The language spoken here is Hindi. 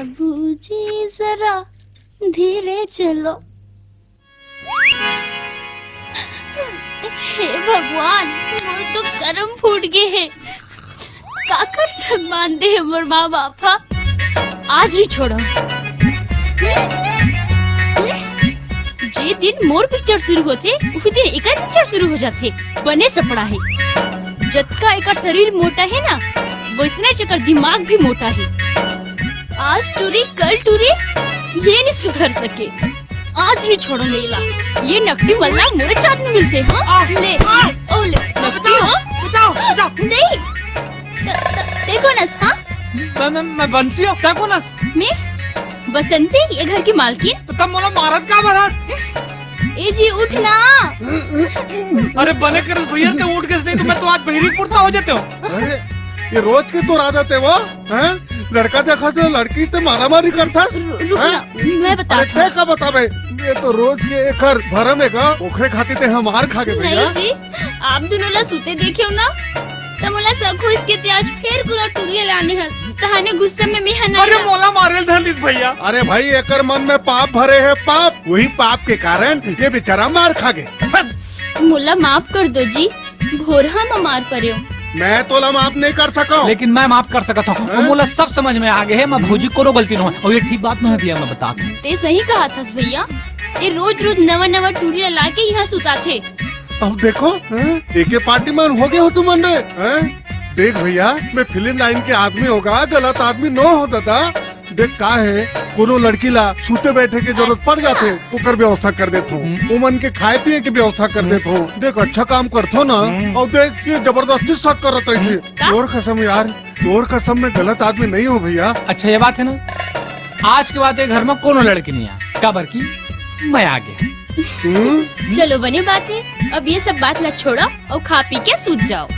बाबूजी जरा धीरे चलो। हे भगवान, मोर तो कर्म फूट गए है। काकर सम्मान दे हमर माँ बापा, आज नहीं छोड़ो। जे दिन मोर पिक्चर शुरू होते उसी दिन एकर पिक्चर शुरू हो जाते। बने सपड़ा है, जतका एकर शरीर मोटा है ना वैसने एकर दिमाग भी मोटा है। आज टूरी कल टूरी, ये नहीं सुधर सके। आज नहीं छोड़ो मेला, ये नकली वल्ला मोरे चाँद में मिलते हैं। हाँ ले ओ ले नकली। हाँ बचाओ नहीं देखो नस। हाँ मैं बंसी हूँ, देखो नस। मैं बसंती, ये घर की मालकिन। तो तब मोला मारत का बरस। ए जी उठना। अरे बने कर भैया ते उठ गए, नहीं तो मैं तो आज बहरी पुरता हो जाते हो। अरे ये रोज के तो आ जाते वो हैं? लड़का देखा से लड़की तो मारामारी करता। रुकना, मैं बताता का बताबे, ये तो रोज के घर भरम है का ओखरे खाती ते हमार खा के भैया। नहीं जी, आप दोनों ला सुते देखे हो ना, तो मोला सखो इसके त्याज फिर पूरा टूरिया लाने हस। कहाने गुस्से में मैं हना। अरे मोला मारे धनित भैया। अरे भाई एकर मन में पाप भरे है, पाप। वही पाप के कारण ये बेचारा मार खा गए। मोला माफ कर दो जी, घोरहा में मार पड़े। मैं तो माफ नहीं कर सका, लेकिन मैं माफ कर सकता हूँ। तो मोला सब समझ में आ गए है, मैं भौजी को गलती न हो। और ये ठीक बात न है भैया, मैं बता दूं। ते सही कहा था भैया, ये रोज रोज नवा टूरिया ला के यहाँ सुता थे। अब देखो एक पार्टी मन हो गए हो तुम मन रे। देख भैया, मैं फिल्म लाइन के आदमी होगा, गलत आदमी न हो दादा। देख का है, कोनो लड़की ला सूते बैठे के जरूरत पड़ जाते, ओकर व्यवस्था कर देते हो। उमन के खाए पिए के व्यवस्था कर देते हो। देख अच्छा काम करते ना। और देख ये जबरदस्ती शक करत रही थी। तोर कसम यार, तोर कसम में गलत आदमी नहीं हो भैया। अच्छा ये बात है ना, आज के बाद घर में कोनो लड़की नहीं आ काबर की मैं आ गया। चलो बनी बात है, अब ये सब बात ला छोड़ो और खा पी के सूत जाओ।